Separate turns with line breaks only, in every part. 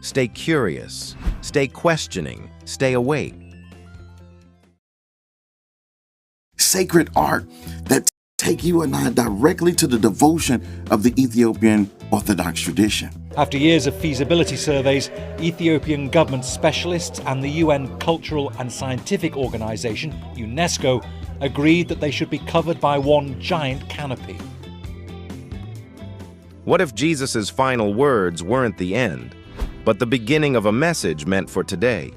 Stay curious. Stay questioning. Stay awake.
Sacred art that take you and I directly to the devotion of the Ethiopian Orthodox tradition.
After years of feasibility surveys, Ethiopian government specialists and the UN Cultural and Scientific Organization, UNESCO, agreed that they should be covered by one giant canopy.
What if Jesus' final words weren't the end, but the beginning of a message meant for today?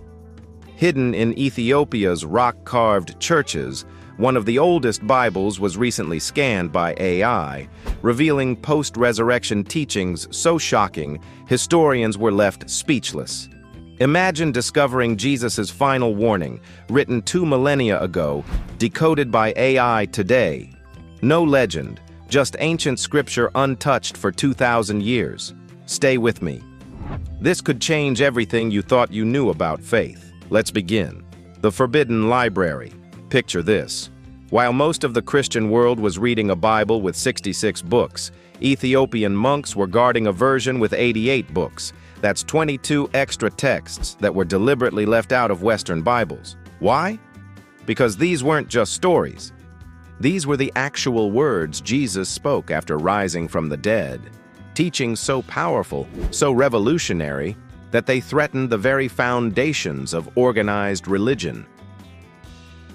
Hidden in Ethiopia's rock-carved churches, one of the oldest Bibles was recently scanned by AI, revealing post-resurrection teachings so shocking, historians were left speechless. Imagine discovering Jesus' final warning, written 2 millennia ago, decoded by AI today. No legend, just ancient scripture untouched for 2,000 years. Stay with me. This could change everything you thought you knew about faith. Let's begin. The Forbidden Library. Picture this. While most of the Christian world was reading a Bible with 66 books, Ethiopian monks were guarding a version with 88 books. That's 22 extra texts that were deliberately left out of Western Bibles. Why? Because these weren't just stories. These were the actual words Jesus spoke after rising from the dead. Teachings so powerful, so revolutionary, that they threatened the very foundations of organized religion.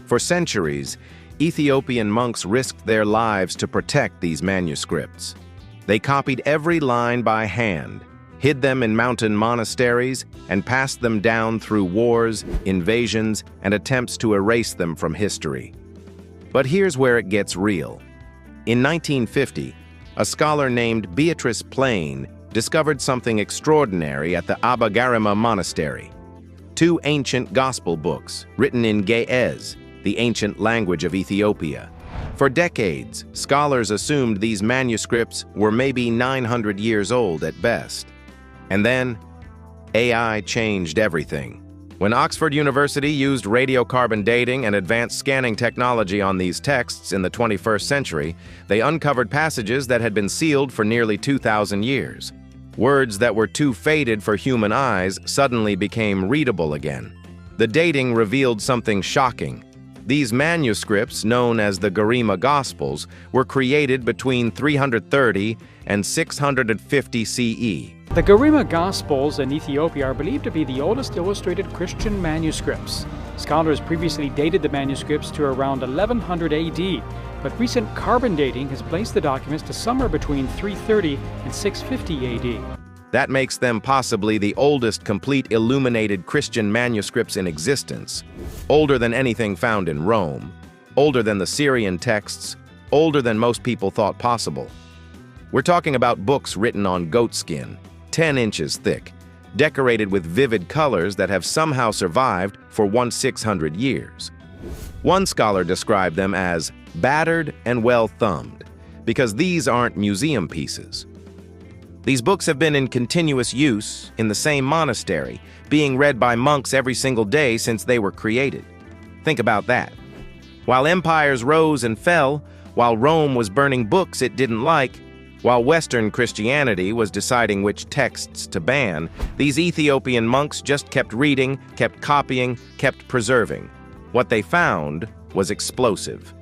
For centuries, Ethiopian monks risked their lives to protect these manuscripts. They copied every line by hand, hid them in mountain monasteries, and passed them down through wars, invasions, and attempts to erase them from history. But here's where it gets real. In 1950, a scholar named Beatrice Plain discovered something extraordinary at the Abagarima Monastery. 2 ancient gospel books, written in Ge'ez, the ancient language of Ethiopia. For decades, scholars assumed these manuscripts were maybe 900 years old at best. And then, AI changed everything. When Oxford University used radiocarbon dating and advanced scanning technology on these texts in the 21st century, they uncovered passages that had been sealed for nearly 2,000 years. Words that were too faded for human eyes suddenly became readable again. The dating revealed something shocking. These manuscripts, known as the Garima Gospels, were created between 330 and 650 CE.
The Garima Gospels in Ethiopia are believed to be the oldest illustrated Christian manuscripts. Scholars previously dated the manuscripts to around 1100 AD, but recent carbon dating has placed the documents to somewhere between 330 and 650 AD.
That makes them possibly the oldest complete illuminated Christian manuscripts in existence, older than anything found in Rome, older than the Syrian texts, older than most people thought possible. We're talking about books written on goatskin, 10 inches thick, decorated with vivid colors that have somehow survived for 1,600 years. One scholar described them as battered and well-thumbed, because these aren't museum pieces. These books have been in continuous use in the same monastery, being read by monks every single day since they were created. Think about that. While empires rose and fell, while Rome was burning books it didn't like, while Western Christianity was deciding which texts to ban, these Ethiopian monks just kept reading, kept copying, kept preserving. What they found was explosive.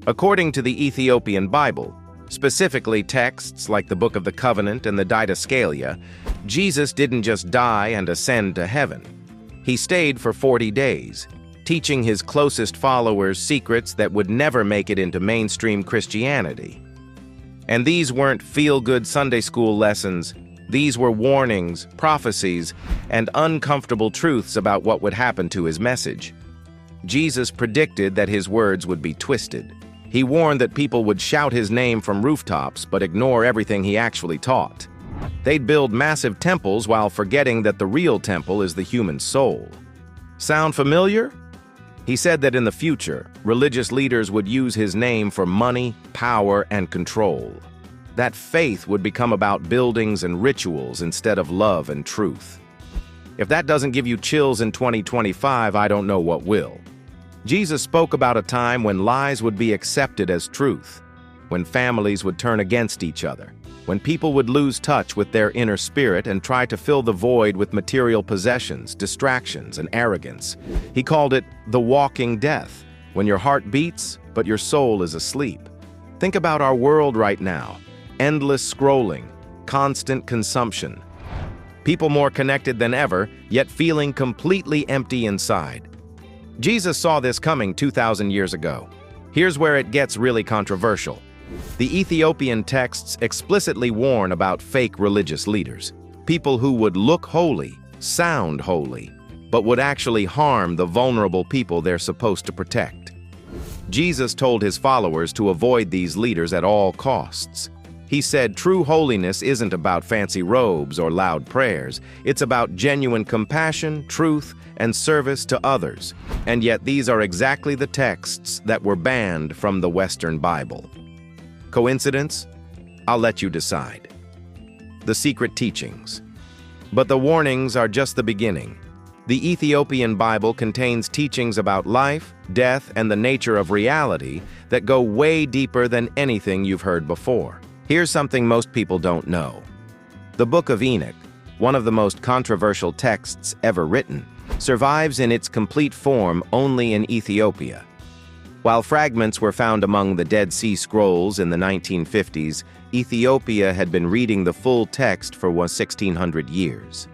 According to the Ethiopian Bible, specifically texts like the Book of the Covenant and the Didascalia, Jesus didn't just die and ascend to heaven. He stayed for 40 days, teaching his closest followers secrets that would never make it into mainstream Christianity. And these weren't feel-good Sunday school lessons. These were warnings, prophecies, and uncomfortable truths about what would happen to his message. Jesus predicted that his words would be twisted. He warned that people would shout his name from rooftops but ignore everything he actually taught. They'd build massive temples while forgetting that the real temple is the human soul. Sound familiar? He said that in the future, religious leaders would use his name for money, power, and control. That faith would become about buildings and rituals instead of love and truth. If that doesn't give you chills in 2025, I don't know what will. Jesus spoke about a time when lies would be accepted as truth, when families would turn against each other, when people would lose touch with their inner spirit and try to fill the void with material possessions, distractions, and arrogance. He called it the walking death, when your heart beats, but your soul is asleep. Think about our world right now. Endless scrolling, constant consumption. People more connected than ever, yet feeling completely empty inside. Jesus saw this coming 2,000 years ago. Here's where it gets really controversial. The Ethiopian texts explicitly warn about fake religious leaders, people who would look holy, sound holy, but would actually harm the vulnerable people they're supposed to protect. Jesus told his followers to avoid these leaders at all costs. He said true holiness isn't about fancy robes or loud prayers. It's about genuine compassion, truth, and service to others. And yet these are exactly the texts that were banned from the Western Bible. Coincidence? I'll let you decide. The secret teachings. But the warnings are just the beginning. The Ethiopian Bible contains teachings about life, death, and the nature of reality that go way deeper than anything you've heard before. Here's something most people don't know. The Book of Enoch, one of the most controversial texts ever written, survives in its complete form only in Ethiopia. While fragments were found among the Dead Sea Scrolls in the 1950s, Ethiopia had been reading the full text for 1,600 years.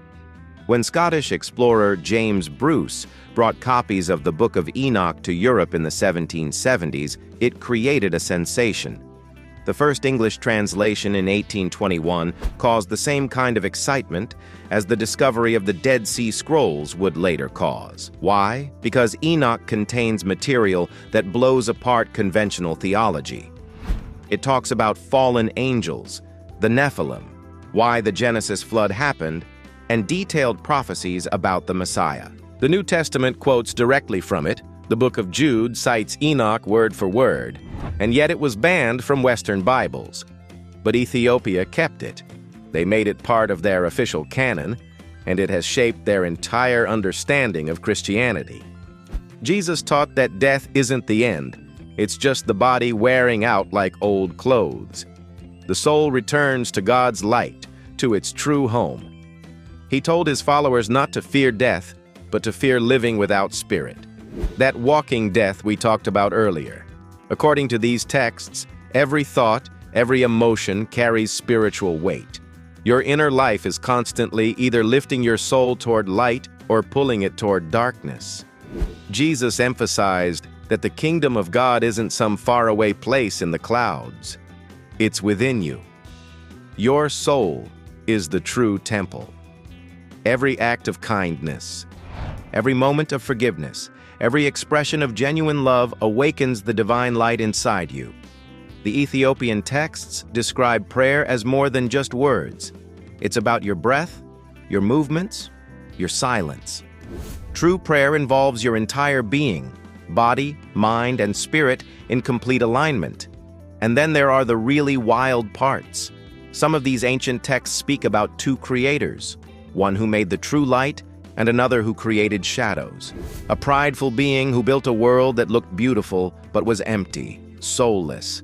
When Scottish explorer James Bruce brought copies of the Book of Enoch to Europe in the 1770s, it created a sensation. The first English translation in 1821 caused the same kind of excitement as the discovery of the Dead Sea Scrolls would later cause. Why? Because Enoch contains material that blows apart conventional theology. It talks about fallen angels, the Nephilim, why the Genesis flood happened, and detailed prophecies about the Messiah. The New Testament quotes directly from it. The Book of Jude cites Enoch word for word, and yet it was banned from Western Bibles. But Ethiopia kept it. They made it part of their official canon, and it has shaped their entire understanding of Christianity. Jesus taught that death isn't the end. It's just the body wearing out like old clothes. The soul returns to God's light, to its true home. He told his followers not to fear death, but to fear living without spirit. That walking death we talked about earlier. According to these texts, every thought, every emotion carries spiritual weight. Your inner life is constantly either lifting your soul toward light or pulling it toward darkness. Jesus emphasized that the kingdom of God isn't some faraway place in the clouds. It's within you. Your soul is the true temple. Every act of kindness, every moment of forgiveness, every expression of genuine love awakens the divine light inside you. The Ethiopian texts describe prayer as more than just words. It's about your breath, your movements, your silence. True prayer involves your entire being, body, mind, and spirit in complete alignment. And then there are the really wild parts. Some of these ancient texts speak about two creators, one who made the true light and another who created shadows. A prideful being who built a world that looked beautiful but was empty, soulless.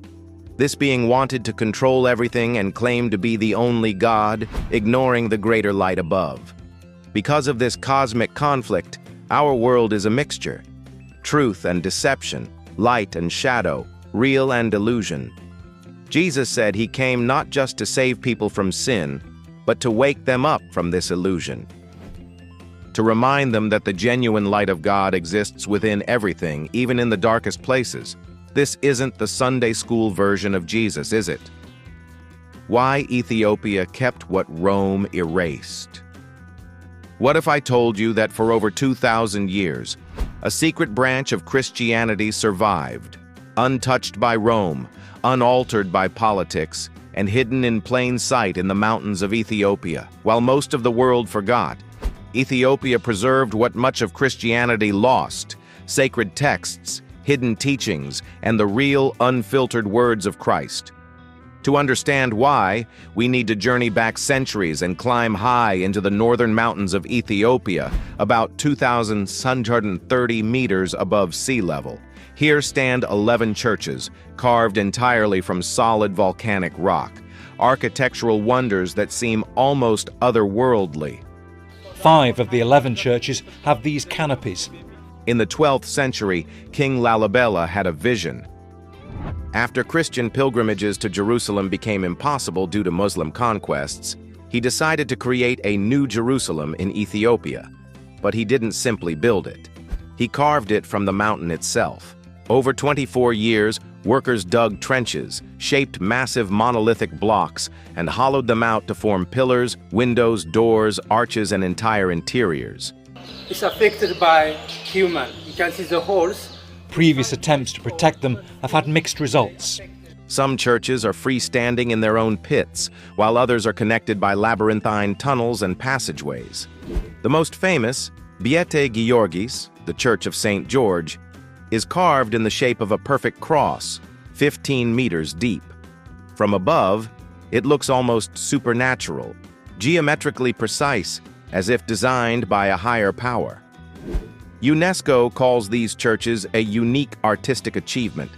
This being wanted to control everything and claimed to be the only God, ignoring the greater light above. Because of this cosmic conflict, our world is a mixture. Truth and deception, light and shadow, real and illusion. Jesus said he came not just to save people from sin, but to wake them up from this illusion. To remind them that the genuine light of God exists within everything, even in the darkest places. This isn't the Sunday school version of Jesus, is it? Why Ethiopia kept what Rome erased. What if I told you that for over 2,000 years, a secret branch of Christianity survived, untouched by Rome, unaltered by politics, and hidden in plain sight in the mountains of Ethiopia, while most of the world forgot? Ethiopia preserved what much of Christianity lost: sacred texts, hidden teachings, and the real, unfiltered words of Christ. To understand why, we need to journey back centuries and climb high into the northern mountains of Ethiopia, about 2,630 meters above sea level. Here stand 11 churches, carved entirely from solid volcanic rock. architectural wonders that seem almost otherworldly.
5 of the 11 churches have these canopies.
In the 12th century, King Lalibela had a vision. After Christian pilgrimages to Jerusalem became impossible due to Muslim conquests, he decided to create a new Jerusalem in Ethiopia. But he didn't simply build it. He carved it from the mountain itself. Over 24 years, workers dug trenches, shaped massive monolithic blocks, and hollowed them out to form pillars, windows, doors, arches, and entire interiors.
It's affected by human. You can see the holes.
Previous attempts to protect them have had mixed results.
Some churches are freestanding in their own pits, while others are connected by labyrinthine tunnels and passageways. The most famous, Biete Georgis, the Church of St. George, is carved in the shape of a perfect cross, 15 meters deep. From above, it looks almost supernatural, geometrically precise, as if designed by a higher power. UNESCO calls these churches a unique artistic achievement,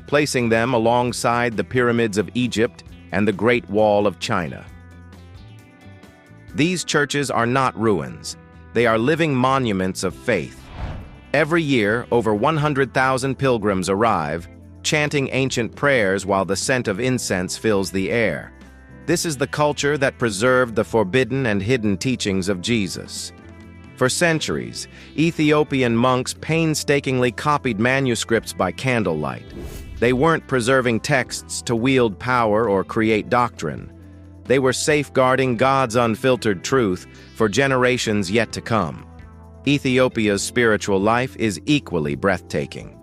placing them alongside the pyramids of Egypt and the Great Wall of China. These churches are not ruins. They are living monuments of faith. Every year, over 100,000 pilgrims arrive, chanting ancient prayers while the scent of incense fills the air. This is the culture that preserved the forbidden and hidden teachings of Jesus. For centuries, Ethiopian monks painstakingly copied manuscripts by candlelight. They weren't preserving texts to wield power or create doctrine. They were safeguarding God's unfiltered truth for generations yet to come. Ethiopia's spiritual life is equally breathtaking.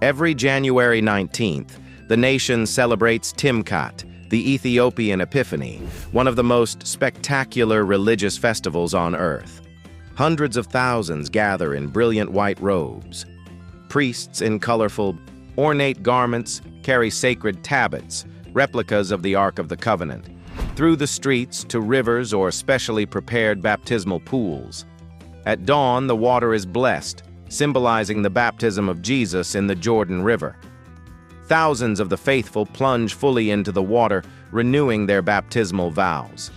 Every January 19th, the nation celebrates Timkat, the Ethiopian Epiphany, one of the most spectacular religious festivals on earth. Hundreds of thousands gather in brilliant white robes. Priests in colorful, ornate garments carry sacred tablets, replicas of the Ark of the Covenant, through the streets to rivers or specially prepared baptismal pools. At dawn, the water is blessed, symbolizing the baptism of Jesus in the Jordan River. Thousands of the faithful plunge fully into the water, renewing their baptismal vows.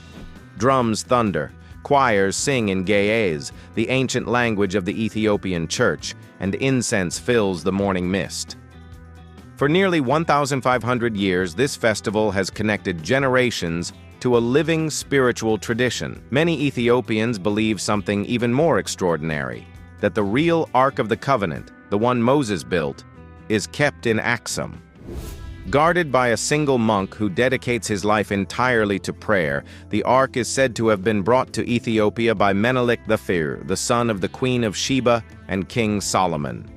Drums thunder, choirs sing in Ge'ez, the ancient language of the Ethiopian church, and incense fills the morning mist. For nearly 1,500 years, this festival has connected generations to a living spiritual tradition. Many Ethiopians believe something even more extraordinary, that the real Ark of the Covenant, the one Moses built, is kept in Aksum. Guarded by a single monk who dedicates his life entirely to prayer, the Ark is said to have been brought to Ethiopia by Menelik I, the son of the Queen of Sheba and King Solomon.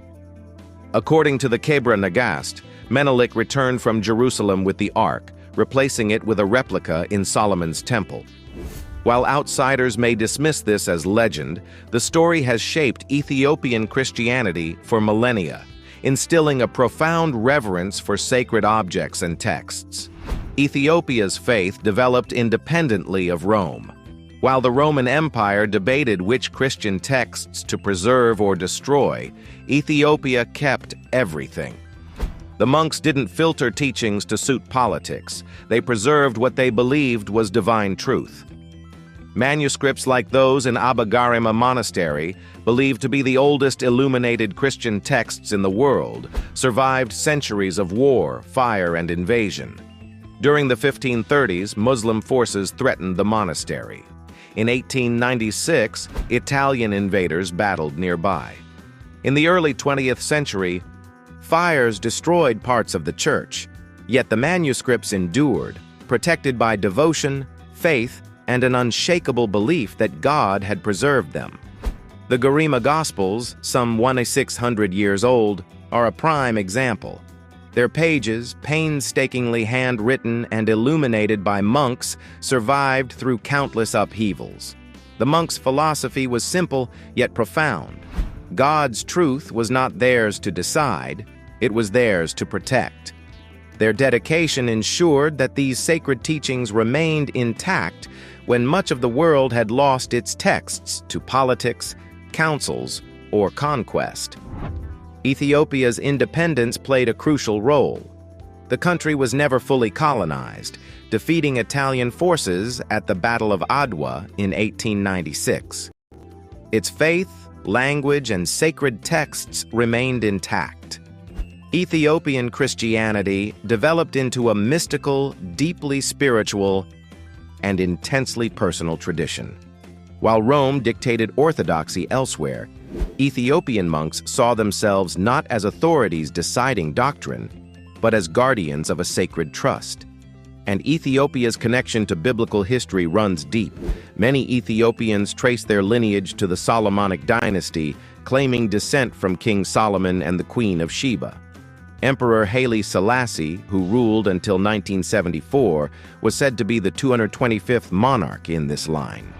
According to the Kebra Nagast, Menelik returned from Jerusalem with the Ark, replacing it with a replica in Solomon's temple. While outsiders may dismiss this as legend, the story has shaped Ethiopian Christianity for millennia, instilling a profound reverence for sacred objects and texts. Ethiopia's faith developed independently of Rome. While the Roman Empire debated which Christian texts to preserve or destroy, Ethiopia kept everything. The monks didn't filter teachings to suit politics. They preserved what they believed was divine truth. Manuscripts like those in Abba Garima Monastery, believed to be the oldest illuminated Christian texts in the world, survived centuries of war, fire, and invasion. During the 1530s, Muslim forces threatened the monastery. In 1896, Italian invaders battled nearby. In the early 20th century, fires destroyed parts of the church, yet the manuscripts endured, protected by devotion, faith, and an unshakable belief that God had preserved them. The Garima Gospels, some 1,600 years old, are a prime example. Their pages, painstakingly handwritten and illuminated by monks, survived through countless upheavals. The monks' philosophy was simple yet profound. God's truth was not theirs to decide, it was theirs to protect. Their dedication ensured that these sacred teachings remained intact when much of the world had lost its texts to politics, councils, or conquest. Ethiopia's independence played a crucial role. The country was never fully colonized. defeating Italian forces at the Battle of Adwa in 1896. Its faith, language, and sacred texts remained intact. Ethiopian Christianity developed into a mystical, deeply spiritual, and intensely personal tradition. While Rome dictated orthodoxy elsewhere, Ethiopian monks saw themselves not as authorities deciding doctrine, but as guardians of a sacred trust. And Ethiopia's connection to biblical history runs deep. Many Ethiopians trace their lineage to the Solomonic dynasty, claiming descent from King Solomon and the Queen of Sheba. Emperor Haile Selassie, who ruled until 1974, was said to be the 225th monarch in this line.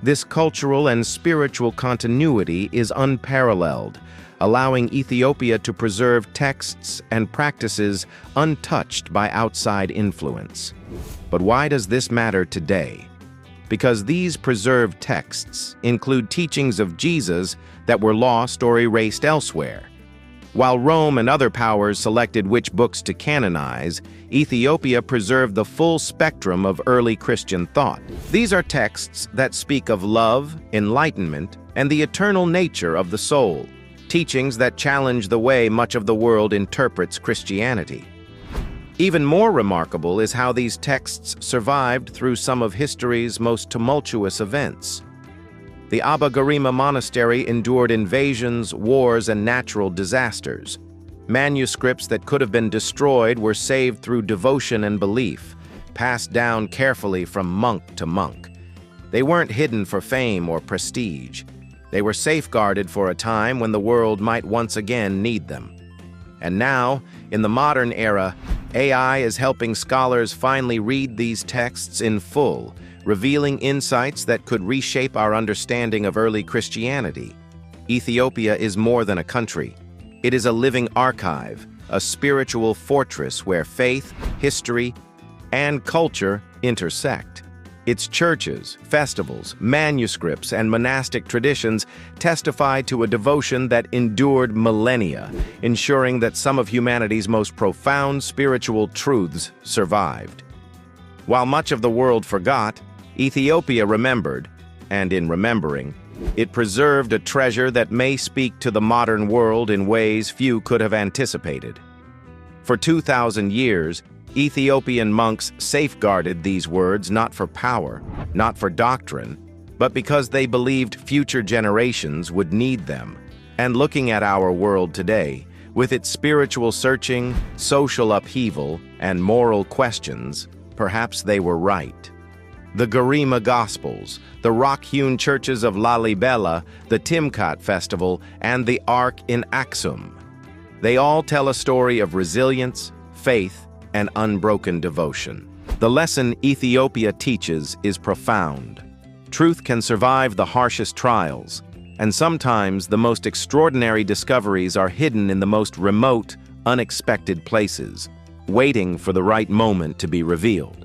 This cultural and spiritual continuity is unparalleled, allowing Ethiopia to preserve texts and practices untouched by outside influence. But why does this matter today? Because these preserved texts include teachings of Jesus that were lost or erased elsewhere. While Rome and other powers selected which books to canonize, Ethiopia preserved the full spectrum of early Christian thought. These are texts that speak of love, enlightenment, and the eternal nature of the soul, teachings that challenge the way much of the world interprets Christianity. Even more remarkable is how these texts survived through some of history's most tumultuous events. The Abba Garima Monastery endured invasions, wars, and natural disasters. Manuscripts that could have been destroyed were saved through devotion and belief, passed down carefully from monk to monk. They weren't hidden for fame or prestige. They were safeguarded for a time when the world might once again need them. And now, in the modern era, AI is helping scholars finally read these texts in full, revealing insights that could reshape our understanding of early Christianity. Ethiopia is more than a country. It is a living archive, a spiritual fortress where faith, history, and culture intersect. Its churches, festivals, manuscripts, and monastic traditions testify to a devotion that endured millennia, ensuring that some of humanity's most profound spiritual truths survived. While much of the world forgot, Ethiopia remembered, and in remembering, it preserved a treasure that may speak to the modern world in ways few could have anticipated. For 2,000 years, Ethiopian monks safeguarded these words not for power, not for doctrine, but because they believed future generations would need them. And looking at our world today, with its spiritual searching, social upheaval, and moral questions, perhaps they were right. The Garima Gospels, the rock-hewn churches of Lalibela, the Timkat Festival, and the Ark in Aksum. They all tell a story of resilience, faith, and unbroken devotion. The lesson Ethiopia teaches is profound. Truth can survive the harshest trials, and sometimes the most extraordinary discoveries are hidden in the most remote, unexpected places, waiting for the right moment to be revealed.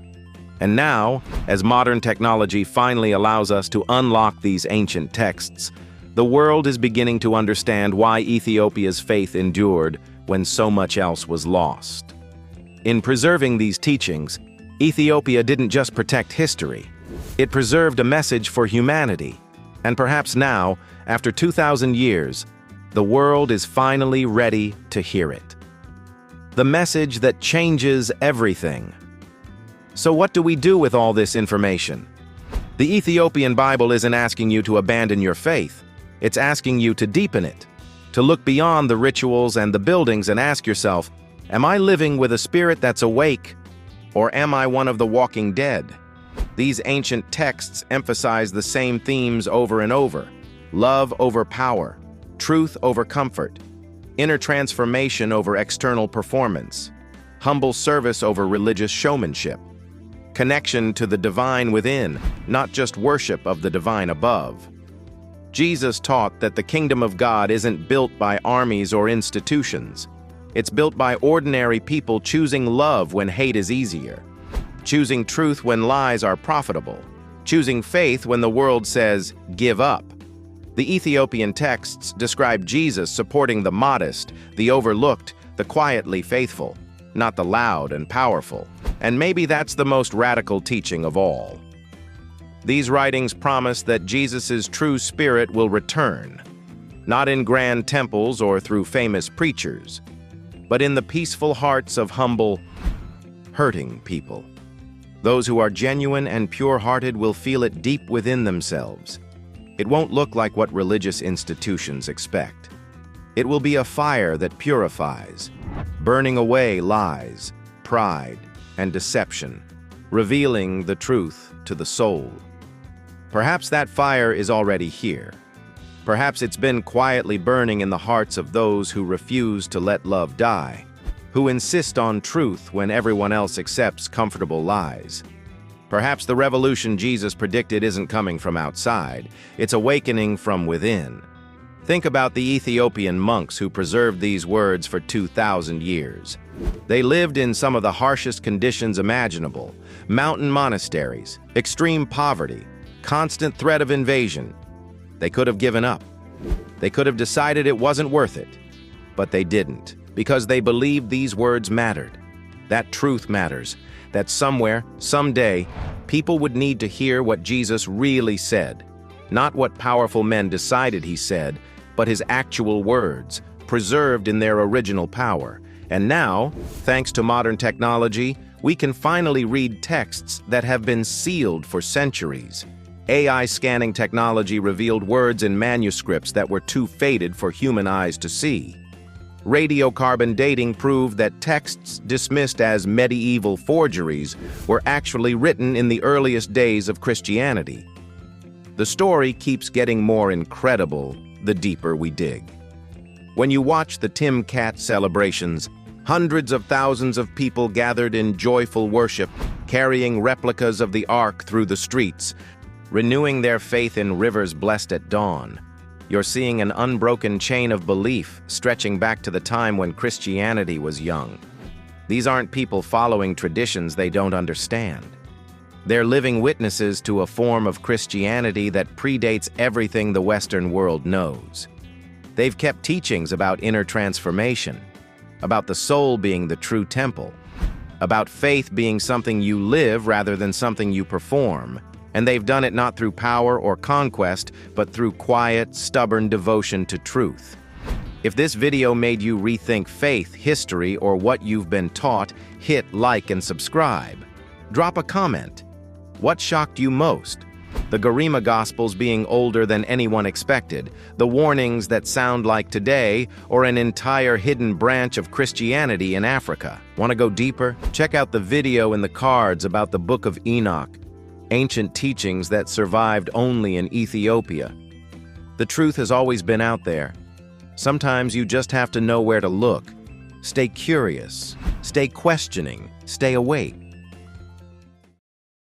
And now, as modern technology finally allows us to unlock these ancient texts, the world is beginning to understand why Ethiopia's faith endured when so much else was lost. In preserving these teachings, Ethiopia didn't just protect history. It preserved a message for humanity. And perhaps now, after 2,000 years, the world is finally ready to hear it. The message that changes everything. So what do we do with all this information? The Ethiopian Bible isn't asking you to abandon your faith. It's asking you to deepen it, to look beyond the rituals and the buildings and ask yourself, am I living with a spirit that's awake, or am I one of the walking dead? These ancient texts emphasize the same themes over and over: love over power, truth over comfort, inner transformation over external performance, humble service over religious showmanship, connection to the divine within, not just worship of the divine above. Jesus taught that the kingdom of God isn't built by armies or institutions. It's built by ordinary people choosing love when hate is easier, choosing truth when lies are profitable, choosing faith when the world says, give up. The Ethiopian texts describe Jesus supporting the modest, the overlooked, the quietly faithful, not the loud and powerful. And maybe that's the most radical teaching of all. These writings promise that Jesus' true spirit will return, not in grand temples or through famous preachers, but in the peaceful hearts of humble, hurting people. Those who are genuine and pure-hearted will feel it deep within themselves. It won't look like what religious institutions expect. It will be a fire that purifies, burning away lies, pride, and deception, revealing the truth to the soul. Perhaps that fire is already here. Perhaps it's been quietly burning in the hearts of those who refuse to let love die, who insist on truth when everyone else accepts comfortable lies. Perhaps the revolution Jesus predicted isn't coming from outside, it's awakening from within. Think about the Ethiopian monks who preserved these words for 2,000 years. They lived in some of the harshest conditions imaginable: mountain monasteries, extreme poverty, constant threat of invasion. They could have given up. They could have decided it wasn't worth it. But they didn't, because they believed these words mattered. That truth matters, that somewhere, someday, people would need to hear what Jesus really said. Not what powerful men decided he said, but his actual words, preserved in their original power. And now, thanks to modern technology, we can finally read texts that have been sealed for centuries. AI scanning technology revealed words in manuscripts that were too faded for human eyes to see. Radiocarbon dating proved that texts dismissed as medieval forgeries were actually written in the earliest days of Christianity. The story keeps getting more incredible the deeper we dig. When you watch the Timkat celebrations, hundreds of thousands of people gathered in joyful worship, carrying replicas of the Ark through the streets, renewing their faith in rivers blessed at dawn. You're seeing an unbroken chain of belief stretching back to the time when Christianity was young. These aren't people following traditions they don't understand. They're living witnesses to a form of Christianity that predates everything the Western world knows. They've kept teachings about inner transformation, about the soul being the true temple, about faith being something you live rather than something you perform. And they've done it not through power or conquest, but through quiet, stubborn devotion to truth. If this video made you rethink faith, history, or what you've been taught, hit like and subscribe. Drop a comment. What shocked you most? The Garima Gospels being older than anyone expected, the warnings that sound like today, or an entire hidden branch of Christianity in Africa. Want to go deeper? Check out the video in the cards about the Book of Enoch, ancient teachings that survived only in Ethiopia. The truth has always been out there. Sometimes you just have to know where to look. Stay curious, stay questioning, stay awake.